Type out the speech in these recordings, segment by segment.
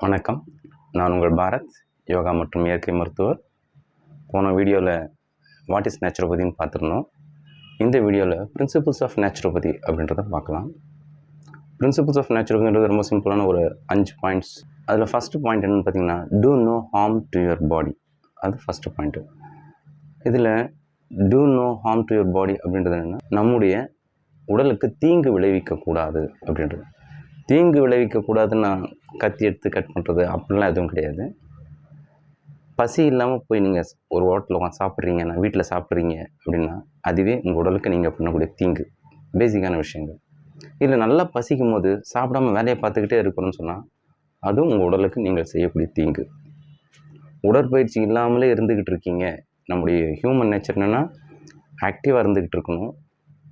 வணக்கம். நான் உங்கள் பாரத், யோகா மற்றும் இயற்கை மருத்துவர். போன வீடியோவில் வாட் இஸ் நேச்சுரோபதின்னு பார்த்துருந்தோம். இந்த வீடியோவில் பிரின்சிபிள்ஸ் ஆஃப் நேச்சுரோபதி அப்படின்றத பார்க்கலாம். பிரின்சிபிள்ஸ் ஆஃப் நேச்சுரோபதின்றது ரொம்ப சிம்பிளான ஒரு 5 பாயிண்ட்ஸ். அதில் ஃபஸ்ட்டு பாயிண்ட் என்னென்னு பார்த்தீங்கன்னா, do no harm to your body. அது ஃபஸ்ட்டு பாயிண்ட்டு. இதில் do no harm to your body அப்படின்றது என்னென்னா, நம்முடைய உடலுக்கு தீங்கு விளைவிக்கக்கூடாது அப்படின்றது. தீங்கு விளைவிக்கக்கூடாதுன்னு கத்தி எடுத்து கட் பண்ணுறது அப்படிலாம் எதுவும் கிடையாது. பசி இல்லாமல் போய் நீங்கள் ஒரு ஹோட்டலில் உட்காந்து சாப்பிட்றீங்க, நான் வீட்டில் சாப்பிட்றீங்க அப்படின்னா அதுவே உங்கள் உடலுக்கு நீங்கள் பண்ணக்கூடிய தீங்கு. பேசிக்கான விஷயங்கள். இதில் நல்லா பசிக்கும் போது சாப்பிடாமல் வேலையை பார்த்துக்கிட்டே இருக்கணும்னு சொன்னால் அதுவும் உங்கள் உடலுக்கு நீங்கள் செய்யக்கூடிய தீங்கு. உடற்பயிற்சி இல்லாமலே இருந்துக்கிட்டு இருக்கீங்க. நம்முடைய ஹியூமன் நேச்சர் என்னென்னா ஆக்டிவாக இருந்துக்கிட்டு இருக்கணும்.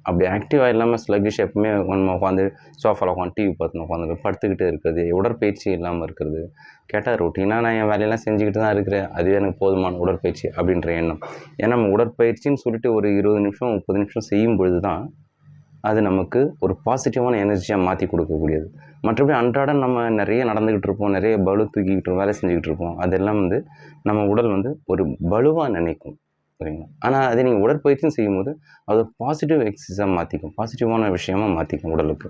அப்படி ஆக்டிவாக இல்லாமல் ஸ்லக்கிஷ் எப்பவுமே நம்ம உட்காந்து சோஃபாவில் உட்காந்து டிவி பார்த்துன்னு உட்காந்து படுத்துக்கிட்டே இருக்கிறது, உடற்பயிற்சி இல்லாமல் இருக்கிறது, கேட்டால் ரொட்டீனாக நான் என் வேலையெல்லாம் செஞ்சுக்கிட்டு தான் இருக்கிறேன், அதுவே எனக்கு போதுமான உடற்பயிற்சி அப்படின்ற எண்ணம். ஏன்னா நம்ம உடற்பயிற்சின்னு சொல்லிட்டு ஒரு 20 நிமிஷம் 30 நிமிஷம் செய்யும் பொழுது தான் அது நமக்கு ஒரு பாசிட்டிவான எனர்ஜியாக மாற்றி கொடுக்கக்கூடியது. மற்றபடி அன்றாடம் நம்ம நிறைய நடந்துக்கிட்டு இருப்போம், நிறைய பளு தூக்கிக்கிட்டு வேலை செஞ்சுக்கிட்டு இருப்போம். அதெல்லாம் நம்ம உடல் ஒரு பளுவாக நினைக்கும், சரிங்களா? ஆனால் அதை நீங்கள் உடற்பயிற்சியும் செய்யும்போது அது பாசிட்டிவ் எக்ஸசைஸாக மாற்றிக்கும், பாசிட்டிவான விஷயமாக மாற்றிக்கும் உடலுக்கு.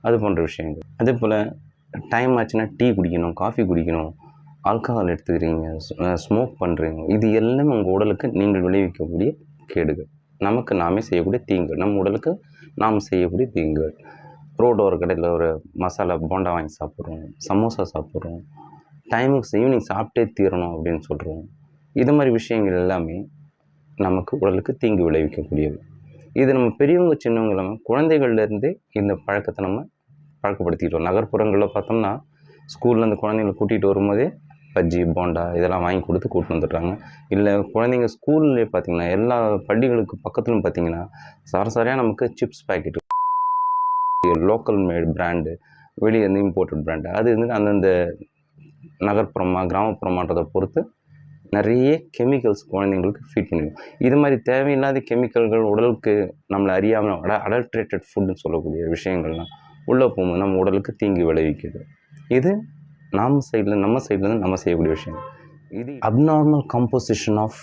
அது போன்ற விஷயங்கள். அதே போல் டைம் ஆச்சுன்னா டீ குடிக்கணும், காஃபி குடிக்கணும், ஆல்கஹால் எடுத்துக்கிறீங்க, ஸ்மோக் பண்ணுறீங்க, இது எல்லாமே உங்கள் உடலுக்கு நீங்கள் விளைவிக்கக்கூடிய கேடுகள், நமக்கு நாமே செய்யக்கூடிய தீங்குகள், நம்ம உடலுக்கு நாம் செய்யக்கூடிய தீங்குகள். ரோடு ஒரு கடையில் ஒரு மசாலா போண்டா வாங்கி சாப்பிட்றோம், சமோசா சாப்பிட்றோம், டைமுக்கு ஈவினிங் சாப்பிட்டே தீரணும் அப்படின்னு சொல்கிறோம். இது மாதிரி விஷயங்கள் எல்லாமே நமக்கு உடலுக்கு தீங்கு விளைவிக்கக்கூடியது. இது நம்ம பெரியவங்க சின்னவங்க இல்லாமல் குழந்தைகள்லேருந்தே இந்த பழக்கத்தை நம்ம பழக்கப்படுத்திக்கிட்டோம். நகர்ப்புறங்களில் பார்த்தோம்னா ஸ்கூலில் அந்த குழந்தைங்களை கூட்டிகிட்டு வரும்போதே பஜ்ஜி போண்டா இதெல்லாம் வாங்கி கொடுத்து கூட்டின்னு வந்துடுறாங்க. இல்லை குழந்தைங்க ஸ்கூல்லே பார்த்திங்கன்னா எல்லா பள்ளிகளுக்கு பக்கத்துலையும் பார்த்திங்கன்னா சராசரியாக நமக்கு chips packet, local made brand, வெளியே இருந்து இம்போர்ட்டட் பிராண்டு, அது அந்தந்த நகர்ப்புறமாக கிராமப்புறமான்றதை பொறுத்து நிறைய கெமிக்கல்ஸ் குழந்தைங்களுக்கு ஃபீட் பண்ணிடும். இது மாதிரி தேவையில்லாத கெமிக்கல்கள் உடலுக்கு நம்மளை அறியாமல் அடல்ட்ரேட்டட் ஃபுட்டுன்னு சொல்லக்கூடிய விஷயங்கள்லாம் உள்ளே போகும்போது நம்ம உடலுக்கு தீங்கு விளைவிக்குது. இது நம்ம சைட்லேருந்து நம்ம செய்யக்கூடிய விஷயம். இது abnormal composition of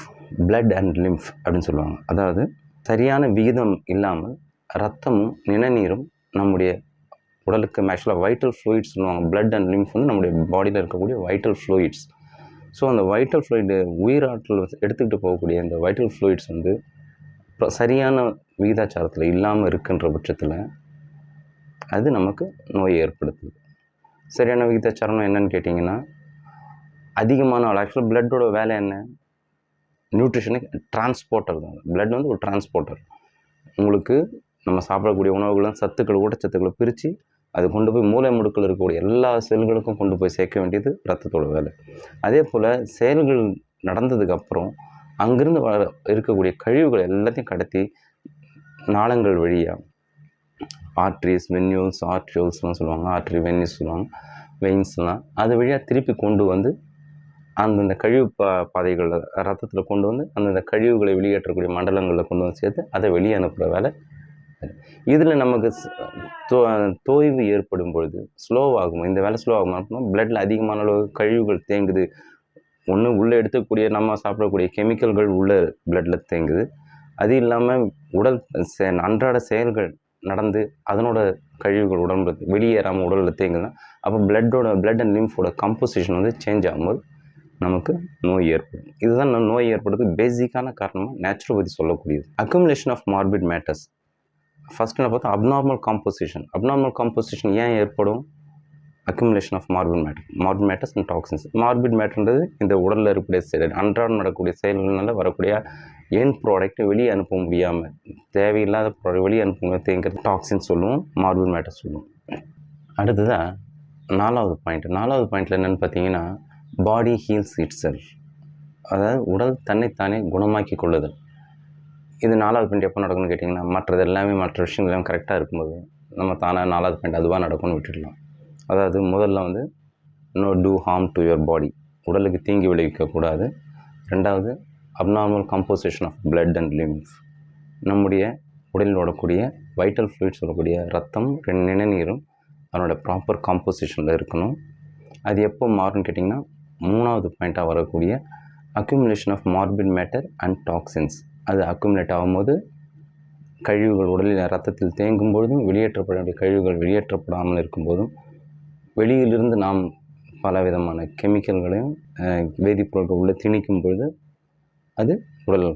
blood and lymph அப்படின்னு சொல்லுவாங்க. அதாவது சரியான விகிதம் இல்லாமல் ரத்தமும் நிணநீரும் நம்முடைய உடலுக்கு ஆக்சுவலாக வைட்டல் ஃப்ளூயிட்ஸ் சொல்லுவாங்க. பிளட் அண்ட் லிம்ஃப் நம்முடைய பாடியில் இருக்கக்கூடிய வைட்டல் ஃப்ளூயிட்ஸ். ஸோ அந்த வைட்டல் ஃப்ளூயிடு உயிராற்றல் எடுத்துக்கிட்டு போகக்கூடிய இந்த வைட்டல் ஃப்ளூயிட்ஸ் இப்போ சரியான விகிதாச்சாரத்தில் இல்லாமல் இருக்குன்ற பட்சத்தில் அது நமக்கு நோய் ஏற்படுத்துது. சரியான விகிதாச்சாரம் என்னன்னு கேட்டிங்கன்னா, அதிகமான ஆக்சுவலாக பிளட்டோட வேலை என்ன? நியூட்ரிஷனுக்கு டிரான்ஸ்போர்ட்டர் தான். பிளட் ஒரு டிரான்ஸ்போர்ட்டர். உங்களுக்கு நம்ம சாப்பிடக்கூடிய உணவுகளும் சத்துக்கள் ஊட்டச்சத்துக்களை பிரித்து அது கொண்டு போய் மூளை முடுக்கில் இருக்கக்கூடிய எல்லா செல்களுக்கும் கொண்டு போய் சேர்க்க வேண்டியது ரத்தத்தோட வேலை. அதே போல் செயல்கள் நடந்ததுக்கப்புறம் அங்கேருந்து இருக்கக்கூடிய கழிவுகள் எல்லாத்தையும் கடத்தி நாளங்கள் வழியாக ஆர்ட்ரிஸ், வென்யூல்ஸ், ஆர்ட்ரியோல்ஸ்லாம் சொல்லுவாங்க, ஆர்ட்ரி வென்யூஸ் சொல்லுவாங்க, வெயின்ஸ்லாம், அது வழியாக திருப்பி கொண்டு வந்து அந்தந்த கழிவு பாதைகளில் ரத்தத்தில் கொண்டு வந்து அந்தந்த கழிவுகளை வெளியேற்றக்கூடிய மண்டலங்களில் கொண்டு வந்து சேர்த்து அதை வெளியே அனுப்புகிற வேலை. இதில் நமக்கு தோய்வு ஏற்படும் பொழுது ஸ்லோவாகும். இந்த வேலை ஸ்லோவாகும் அப்படின்னா பிளட்டில் அதிகமான அளவு கழிவுகள் தேங்குது. ஒன்று உள்ளே எடுத்துக்கூடிய நம்ம சாப்பிடக்கூடிய கெமிக்கல்கள் உள்ளே பிளட்டில் தேங்குது. அது இல்லாமல் உடல் அன்றாட செயல்கள் நடந்து அதனோட கழிவுகள் உடம்புல வெளியேறாமல் உடலில் தேங்குதுன்னா அப்போ பிளட் அண்ட் லிம்ஃபோட கம்போசிஷன் சேஞ்ச் ஆகும்போது நமக்கு நோய் ஏற்படும். இதுதான் நோய் ஏற்படுறதுக்கு பேசிக்கான காரணமாக நேச்சுரோபதி சொல்லக்கூடியது. Accumulation of morbid matters. First என்ன பார்த்தா அப்நார்மல் காம்போசிஷன் ஏன் ஏற்படும்? Accumulation of morbid matters and toxins. Morbid மேட்டர்ன்றது இந்த உடலில் இருக்கக்கூடிய செயல், அன்றாடம் நடக்கக்கூடிய செயல்கள்னால வரக்கூடிய எண்ட் ப்ராடக்ட் வெளியே அனுப்ப முடியாமல், தேவையில்லாத ப்ராடக்ட் வெளியே அனுப்ப முடியாமல் தேங்கிறது டாக்ஸின் சொல்லுவோம், மார்பிட் மேட்டர் சொல்லுவோம். அடுத்ததாக நாலாவது பாயிண்ட்டில் என்னென்னு பார்த்தீங்கன்னா, பாடி ஹீல்ஸ் இட் செல்ஃப். அதாவது உடல் தன்னைத்தானே குணமாக்கி கொள்ளுதல். இது 4வது பாயிண்ட் எப்போ நடக்கும்னு கேட்டிங்கன்னா, மற்ற விஷயங்கள் எல்லாம் கரெக்டாக இருக்கும்போது நம்ம தானாக 4வது பாயிண்ட் அதுவாக நடக்கும்னு விட்டுடலாம். அதாவது முதல்ல no do harm to your body, உடலுக்கு தீங்கு விளைவிக்கக்கூடாது. 2வது abnormal composition of blood and lymph, நம்முடைய உடலில் ஓடக்கூடிய வைட்டல் ஃப்ளூயிட்ஸ் சொல்லக்கூடிய ரத்தம் நிணநீரும் அதனோட ப்ராப்பர் காம்போசிஷனில் இருக்கணும். அது எப்போ மாறும்னு கேட்டிங்கன்னா 3வது பாயிண்ட்டாக வரக்கூடிய accumulation of morbid matter and toxins. அது அக்யூமுலேட் ஆகும்போது கழிவுகள் உடலில் ரத்தத்தில் தேங்கும் பொழுதும் வெளியேற்றப்பட வேண்டிய கழிவுகள் வெளியேற்றப்படாமல் இருக்கும்போதும் வெளியிலிருந்து நாம் பல விதமான கெமிக்கல்களையும் வேதிப்பொருட்கள் உள்ளே திணிக்கும் பொழுது அது உடல்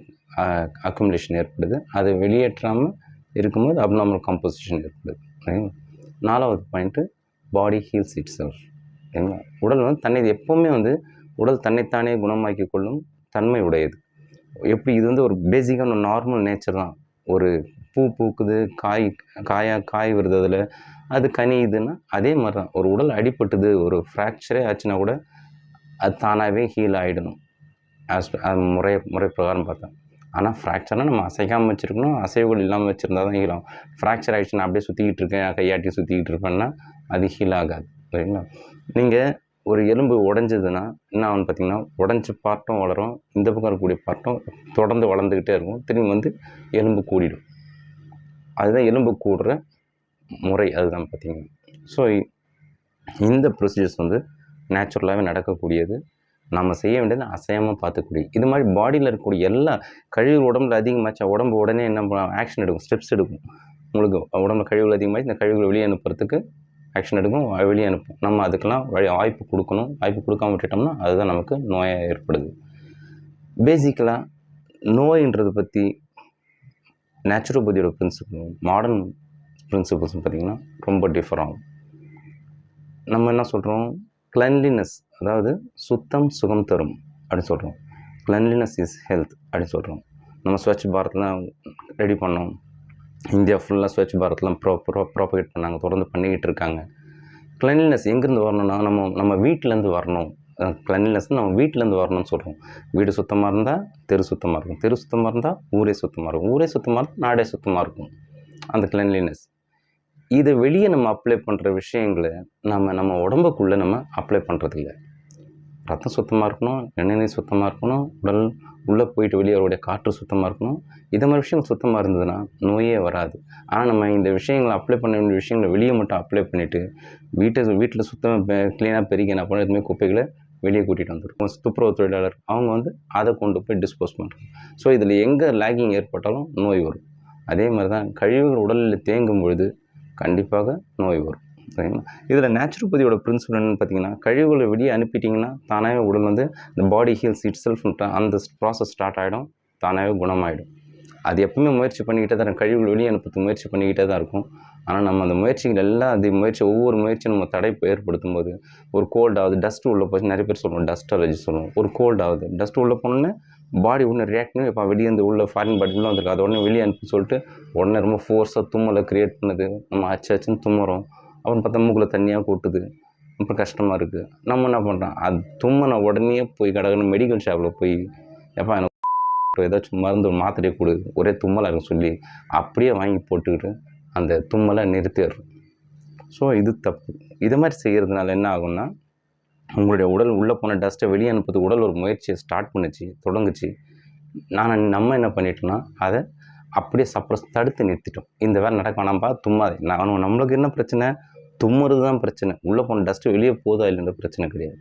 அக்குமுலேஷன் ஏற்படுது. அதை வெளியேற்றாமல் இருக்கும்போது அப்நார்மல் காம்போசிஷன் ஏற்படுது. 4வது point body heels it self. சரிங்களா? உடல் வந்து தன்னை எப்போவுமே உடல் தன்னைத்தானே குணமாக்கி கொள்ளும் தன்மை உடையது. எப்படி இது ஒரு பேசிக்கான நார்மல் நேச்சர் தான். ஒரு பூ பூக்குது, காய் வருது, அதில் அது கனியுதுன்னா அதே மாதிரி தான். ஒரு உடல் அடிபட்டுது, ஒரு ஃப்ராக்சரே ஆச்சுன்னா கூட அது தானாகவே ஹீல் ஆகிடணும் முறை பிரகாரம் பார்த்தா. ஆனால் ஃப்ராக்சர்னால் நம்ம அசைக்காமல் வச்சுருக்கணும், அசைவுகள் இல்லாமல் வச்சுருந்தா தான் ஹீல் ஆகும். ஃப்ராக்சர் ஆகிடுச்சுன்னா அப்படியே சுற்றிக்கிட்டு இருக்கேன், கையாட்டி சுற்றிக்கிட்டு இருப்பேன்னா அது ஹீல் ஆகாது. சரிங்களா? நீங்கள் ஒரு எலும்பு உடஞ்சதுன்னா என்ன ஆகும்னு பார்த்தீங்கன்னா, உடஞ்சி பார்ட்டும் வளரும், இந்த பக்கம் இருக்கக்கூடிய பார்ட்டும் தொடர்ந்து வளர்ந்துக்கிட்டே இருக்கும், திரும்பி எலும்பு கூடிடும். அதுதான் எலும்பு கூடுற முறை, அதுதான் பார்த்தீங்கன்னா. ஸோ இந்த ப்ரொசீஜர்ஸ் நேச்சுரலாகவே நடக்கக்கூடியது. நம்ம செய்ய வேண்டியது அசையாமல் பார்த்துக்கூடிய. இது மாதிரி பாடியில் இருக்கக்கூடிய எல்லா கழிவுகள் உடம்புல அதிகமாச்சா உடம்பு உடனே என்ன ஆக்ஷன் எடுக்கும், ஸ்டெப்ஸ் எடுக்கும். உங்களுக்கு உடம்புல கழிவுகள் அதிகமாகி இந்த கழிவுகளை வெளியே அனுப்புறதுக்கு ஆக்ஷன் எடுக்கும், வெளியே அனுப்பும். நம்ம அதுக்கெல்லாம் வாய்ப்பு கொடுக்கணும். வாய்ப்பு கொடுக்காம விட்டுட்டோம்னா அதுதான் நமக்கு நோயாக ஏற்படுது. பேசிக்கலாக நோயின்றதை பற்றி நேச்சுரோபதியோட பிரின்சிபலும் மாடர்ன் பிரின்சிபல்ஸும் பார்த்திங்கன்னா ரொம்ப டிஃபர் ஆகும். நம்ம என்ன சொல்கிறோம், கிளென்லினஸ், அதாவது சுத்தம் சுகம் தரும் அப்படின்னு சொல்கிறோம். கிளென்லினஸ் இஸ் ஹெல்த் அப்படின்னு சொல்கிறோம். நம்ம ஸ்வச் பாரத்லாம் ரெடி பண்ணோம், இந்தியா ஃபுல்லாக ஸ்வச் பாரத்லாம் ப்ராபகேட் பண்ணாங்க, தொடர்ந்து பண்ணிக்கிட்டு இருக்காங்க. கிளென்லினஸ் எங்கேருந்து வரணும்னா நம்ம வீட்டிலேருந்து வரணும். கிளென்லினஸ் நம்ம வீட்டிலேருந்து வரணும்னு சொல்கிறோம். வீடு சுத்தமாக இருந்தால் தெரு சுத்தமாக இருக்கும், தெரு சுத்தமாக இருந்தால் ஊரே சுத்தமாக இருக்கும், ஊரே சுத்தமாக இருந்தால் நாடே சுத்தமாக இருக்கும். அந்த கிளென்லினஸ் இதை வெளியே நம்ம அப்ளை பண்ணுற விஷயங்களை நம்ம உடம்புக்குள்ளே நம்ம அப்ளை பண்ணுறதில்ல. ரத்தம் சுத்தமாக இருக்கணும், எண்ணெய் சுத்தமாக இருக்கணும், உடல் உள்ளே போயிட்டு வெளியே வரக்கூடிய காற்று சுத்தமாக இருக்கணும். இதை மாதிரி விஷயங்கள் சுத்தமாக இருந்ததுன்னா நோயே வராது. ஆனால் நம்ம இந்த விஷயங்களை அப்ளை பண்ண வேண்டிய விஷயங்களை வெளியே மட்டும் அப்ளை பண்ணிவிட்டு வீட்டில் சுத்தம் க்ளீனாக பெருகி என்ன பண்ண எதுவுமே குப்பைகளை வெளியே கூட்டிகிட்டு வந்துடும். துப்புரவு தொழிலாளர் அவங்க அதை கொண்டு போய் டிஸ்போஸ் பண்ணுறாங்க. ஸோ இதில் எங்கே லேகிங் ஏற்பட்டாலும் நோய் வரும். அதே மாதிரி தான் கழிவுகள் உடலில் தேங்கும் பொழுது கண்டிப்பாக நோய் வரும். சரிங்களா? இதில் நேச்சுரோபதியோட பிரின்சிபல் என்னென்னு பார்த்தீங்கன்னா, கழிவுகளை வெளியே அனுப்பிட்டிங்கன்னா தானாகவே உடல் இந்த பாடி ஹீல்ஸ் இட் செல்ஃப்ன்ற அந்த ப்ராசஸ் ஸ்டார்ட் ஆகிடும், தானாகவே குணமாகிடும். அது எப்பவுமே முயற்சி பண்ணிக்கிட்டே தான் இருக்கும், கழிவுகள் வெளியே அனுப்புறதுக்கு முயற்சி பண்ணிக்கிட்டே தான் இருக்கும். ஆனால் நம்ம அந்த முயற்சிகள் எல்லாம் ஒவ்வொரு முயற்சியும் நம்ம தடை ஏற்படுத்தும் போது ஒரு கோல்டு ஆகுது, டஸ்ட் உள்ளே போச்சு, நிறைய பேர் சொல்லுவோம் டஸ்ட் அலர்ஜி சொல்லுவோம். ஒரு கோல்டு ஆகுது, டஸ்ட் உள்ளே போனோன்னே பாடி ஒன்று ரியாக்ட் பண்ணி இப்போ வெளியே உள்ள ஃபாரின் பாடி உள்ளே வந்துருக்கு, அதை உடனே வெளியே அனுப்பி சொல்லிட்டு உடனே ரொம்ப ஃபோர்ஸாக தும்மலை க்ரியேட் பண்ணுது, நம்ம அச்சுன்னு தும்முறோம். அப்புறம் பார்த்தா மூக்கில் தண்ணியாக கூட்டுது, ரொம்ப கஷ்டமாக இருக்குது. நம்ம என்ன பண்ணுறோம், அது தும்மனை உடனே போய் கடகணும் மெடிக்கல் ஷாப்பில் போய் எப்போ எனக்கு ஏதாச்சும் மருந்து மாத்திரையை கொடு, ஒரே தும்மலாக இருக்கும் சொல்லி அப்படியே வாங்கி போட்டுக்கிட்டு அந்த தும்மலை நிறுத்திடுறோம். ஸோ இது தப்பு. இது மாதிரி செய்கிறதுனால என்ன ஆகும்னா, உங்களுடைய உடல் உள்ளே போன டஸ்ட்டை வெளியே அனுப்புறதுக்கு உடல் ஒரு முயற்சியை ஸ்டார்ட் தொடங்குச்சு. நம்ம என்ன பண்ணிட்டோம்னா அதை அப்படியே தடுத்து நிறுத்திட்டோம். இந்த வேலை நடக்க வேணாம்பா, தும்மாது. நம்மளுக்கு என்ன பிரச்சனை, தும்முறது தான் பிரச்சனை. உள்ளே போன டஸ்ட்டு வெளியே போதா இல்லைன்ற பிரச்சனை கிடையாது.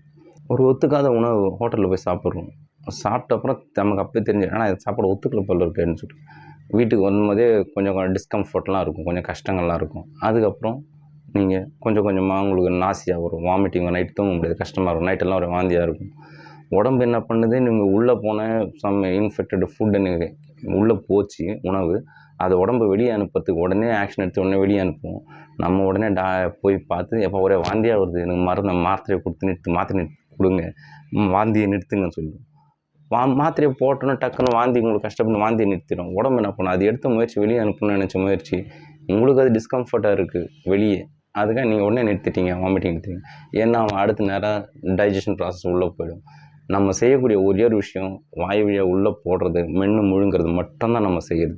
ஒரு ஒத்துக்காத உணவு ஹோட்டலில் போய் சாப்பிட்றோம், சாப்பிட்ட அப்புறம் நமக்கு அப்போயே தெரிஞ்சு ஆனால் இது சாப்பாடு ஒத்துக்கல போல இருக்குன்னு சொல்லிட்டு வீட்டுக்கு வரும்போதே கொஞ்சம் டிஸ்கம்ஃபர்ட்லாம் இருக்கும், கொஞ்சம் கஷ்டங்கள்லாம் இருக்கும். அதுக்கப்புறம் நீங்கள் கொஞ்சம் கொஞ்சமாக உங்களுக்கு நாசியாக வரும், வாமிட்டிங், நைட்டு தூங்க முடியாது, கஷ்டமாக இருக்கும், நைட்டெல்லாம் ஒரு வாந்தியாக இருக்கும். உடம்பு என்ன பண்ணுது, நீங்கள் உள்ளே போன இன்ஃபெக்டட் ஃபுட்டு நீங்கள் உள்ளே போச்சு உணவு, அது உடம்பு வெளியே அனுப்புறதுக்கு உடனே ஆக்ஷன் எடுத்து உடனே வெளியே அனுப்புவோம். நம்ம உடனே போய் பார்த்து எப்போ ஒரே வாந்தியாக வருது, எனக்கு மாத்திரையை கொடுத்து மாத்திரை கொடுங்க, வாந்தியை நிறுத்துங்கன்னு சொல்லுவோம். மாத்திரையை போட்டோன்னா டக்குன்னு வாந்தி உங்களுக்கு கஷ்டப்பட்டு வாந்தியை நிறுத்திடும். உடம்பு என்ன பண்ணும், அது எடுத்த முயற்சி வெளியே அனுப்பணும்னு நினச்ச முயற்சி உங்களுக்கு அது டிஸ்கம்ஃபர்ட்டாக இருக்குது வெளியே, அதுக்காக நீங்கள் உடனே நிறுத்திட்டீங்க, வாமிட்டிங் நிறுத்திட்டீங்க. ஏன்னா அடுத்த நேரம் டைஜஷன் ப்ராசஸ் உள்ளே போயிடும். நம்ம செய்யக்கூடிய ஒரே ஒரு விஷயம் வாய் வழியாக உள்ளே போடுறது, மென்று முழுங்கிறது மட்டும்தான் நம்ம செய்யுது.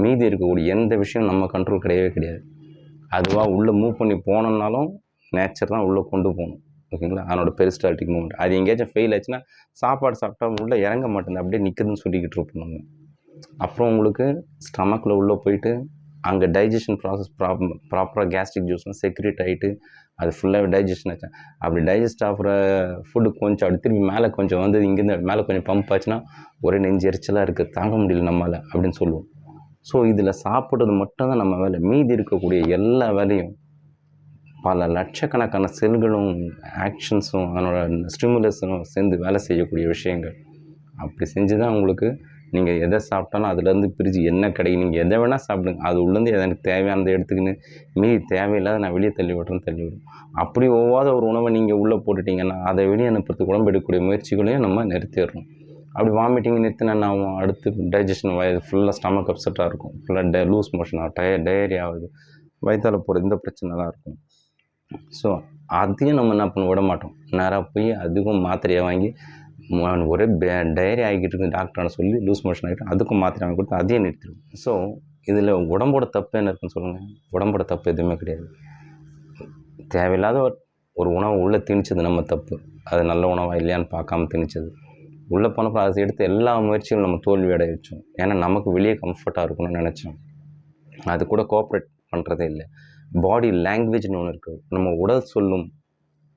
மீதி இருக்கக்கூடிய எந்த விஷயம் நம்ம கண்ட்ரோல் கிடையாது. அதுவாக உள்ளே மூவ் பண்ணி போனோம்னாலும் நேச்சர் தான் உள்ளே கொண்டு போகணும். ஓகேங்களா? அதனோட பெரிஸ்டால்டிக் மூவ்மெண்ட் அது எங்கேயாச்சும் ஃபெயில் ஆச்சுன்னா சாப்பாடு சாப்பிட்டா உள்ளே இறங்க மாட்டேங்குது, அப்படியே நிற்குதுன்னு சொல்லிக்கிட்டு இருப்போம் நம்ம. அப்புறம் உங்களுக்கு ஸ்டமக்கில் உள்ளே போயிட்டு அங்கே டைஜஷன் ப்ராசஸ் ப்ராப்பராக கேஸ்ட்ரிக் ஜூஸ்லாம் செக்ரேட் ஆகிட்டு அது ஃபுல்லாகவே டைஜஷன் ஆச்சு. அப்படி டைஜஸ்ட் ஆகிற ஃபுட்டு கொஞ்சம் அப்படி திரும்பி மேலே கொஞ்சம் வந்து இங்கேருந்து மேலே கொஞ்சம் பம்ப் ஆச்சுன்னா ஒரே நெஞ்சு எரிச்சலாக இருக்குது, தாங்க முடியல நம்மளால் அப்படின்னு சொல்லுவோம். ஸோ இதில் சாப்பிட்றது மட்டும்தான் நம்ம வேலை. மீதி இருக்கக்கூடிய எல்லா வேலையும் பல லட்சக்கணக்கான செல்களும் ஆக்ஷன்ஸும் அதனோட ஸ்டிமுலஸும் சேர்ந்து வேலை செய்யக்கூடிய விஷயங்கள். அப்படி செஞ்சு தான் உங்களுக்கு நீங்கள் எதை சாப்பிட்டாலும் அதுலேருந்து பிரித்து என்ன கிடைக்கும், நீங்கள் எதை வேணால் சாப்பிடுங்க, அது உள்ளேருந்து எனக்கு தேவையானதை எடுத்துக்கின்னு மீதி தேவையில்லாத நான் வெளியே தள்ளி விடும். அப்படி ஒவ்வாத ஒரு உணவை நீங்கள் உள்ளே போட்டுட்டிங்கன்னா அதை வெளியே அனுப்புறதுக்கு உடம்பு எடுக்கக்கூடிய முயற்சிகளையும் நம்ம நிறுத்திடுறோம். அப்படி வாமிட்டிங் நிறுத்தினா என்ன ஆகும், அடுத்து டைஜஷன் ஃபுல்லாக ஸ்டமக் அப்செட்டாக இருக்கும், ஃபுல்லாக லூஸ் மோஷன் ஆகும், டயரியா ஆகுது, வயிற்றால் போகிற இந்த பிரச்சனை தான் இருக்கும். ஸோ அதையும் நம்ம என்ன பண்ண விட மாட்டோம். நேராக போய் அதுக்கும் மாத்திரையை வாங்கி ஒரே டயரி ஆகிக்கிட்டு இருக்கு டாக்டரான சொல்லி லூஸ் மோஷன் ஆகிட்டு அதுக்கும் மாத்திரை வாங்கி கொடுத்து அதையும் நிறுத்திடும். ஸோ இதில் உடம்போட தப்பு என்ன இருக்குன்னு சொல்லுங்கள். உடம்போட தப்பு எதுவுமே கிடையாது. தேவையில்லாத ஒரு உணவு உள்ளே திணிச்சது நம்ம தப்பு. அது நல்ல உணவாக இல்லையான்னு பார்க்காம திணிச்சது உள்ளே போனப்போ அதை எடுத்து எல்லா முயற்சியும் நம்ம தோல்வி அடைய வச்சோம். ஏன்னா நமக்கு வெளியே கம்ஃபர்ட்டாக இருக்கணும்னு நினச்சோம். அது கூட கோஆப்ரேட் பண்ணுறதே இல்லை. பாடி லாங்குவேஜ்னு ஒன்று இருக்குது. நம்ம உடல் சொல்லும்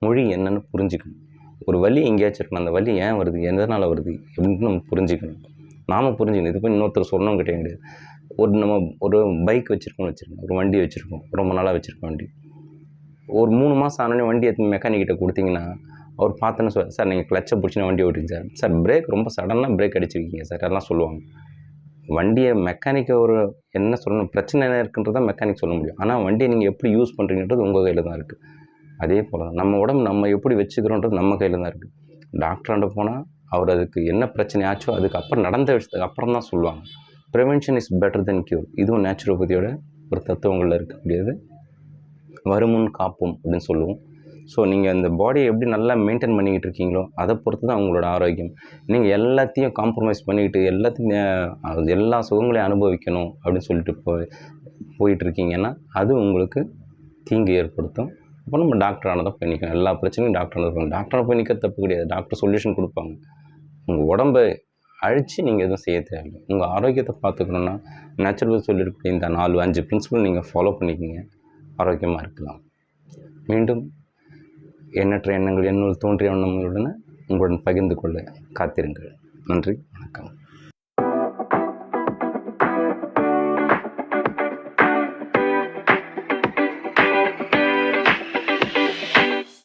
மொழி என்னென்னு புரிஞ்சுக்கணும். ஒரு வலி எங்கேயாச்சும் இருக்கணும், அந்த வலி ஏன் வருது, எதனால் வருது அப்படின்னு நம்ம புரிஞ்சுக்கணும். நாம் புரிஞ்சுக்கணும். இது போய் இன்னொருத்தர் சொல்லணும் கிட்டே கிடையாது. நம்ம ஒரு பைக் வச்சுருக்கோம், ஒரு வண்டி வச்சுருக்கோம், ரொம்ப நாளாக வச்சுருக்கோம் வண்டி. ஒரு 3 மாதம் ஆனோடனே வண்டி எடுத்து மெக்கானிக்கிட்ட கொடுத்தீங்கன்னா அவர் பார்த்தோன்னு சார் நீங்கள் கிளச்சை பிடிச்சினா வண்டி ஓட்டிங்க சார் பிரேக் ரொம்ப சடனாக பிரேக் அடிச்சிருக்கீங்க சார் எல்லாம் சொல்லுவாங்க. வண்டியை மெக்கானிக்கை என்ன சொல்லணும், பிரச்சனை என்ன இருக்குன்றதை மெக்கானிக் சொல்ல முடியும். ஆனால் வண்டியை நீங்கள் எப்படி யூஸ் பண்ணுறீங்கன்றது உங்கள் கையில் தான் இருக்குது. அதே போல் தான் நம்ம உடம்பு நம்ம எப்படி வச்சுக்கிறோன்றது நம்ம கையில் தான் இருக்குது. டாக்டராண்ட போனால் அவர் அதுக்கு என்ன பிரச்சனை ஆச்சோ அதுக்கப்புறம் நடந்த விஷயத்துக்கு அப்புறம் தான் சொல்லுவாங்க. Prevention is better then cure. இதுவும் நேச்சுரோபதியோட ஒரு தத்துவங்களில் இருக்கக்கூடியது. வருமுன் காப்போம் அப்படின்னு சொல்லுவோம். ஸோ நீங்கள் அந்த பாடியை எப்படி நல்லா மெயின்டைன் பண்ணிக்கிட்டு இருக்கீங்களோ அதை பொறுத்து தான் உங்களோட ஆரோக்கியம். நீங்கள் எல்லாத்தையும் காம்ப்ரமைஸ் பண்ணிக்கிட்டு எல்லா சுகங்களையும் அனுபவிக்கணும் அப்படின்னு சொல்லிட்டு போயிட்டுருக்கீங்கன்னா அது உங்களுக்கு தீங்கு ஏற்படுத்தும். அப்போ நம்ம டாக்டரானதான் போய் நிற்கணும். எல்லா பிரச்சனையும் டாக்டரான இருப்பாங்க. டாக்டரை போய் நிற்க தப்பு கிடையாது. டாக்டர் சொல்யூஷன் கொடுப்பாங்க. உங்கள் உடம்பை அழித்து நீங்கள் எதுவும் செய்ய தேவையில்லை. உங்கள் ஆரோக்கியத்தை பார்த்துக்கணுன்னா நேச்சுரல் சொல்லியிருக்கக்கூடிய இந்த 4-5 பிரின்சிபல் நீங்கள் ஃபாலோ பண்ணிக்கிங்க, ஆரோக்கியமாக இருக்கலாம். மீண்டும் எண்ணற்ற எண்ணங்கள் என்னுள் தோன்றிய எண்ணங்களுடன் உங்களுடன் பகிர்ந்து கொள்ள காத்திருங்கள். நன்றி, வணக்கம்.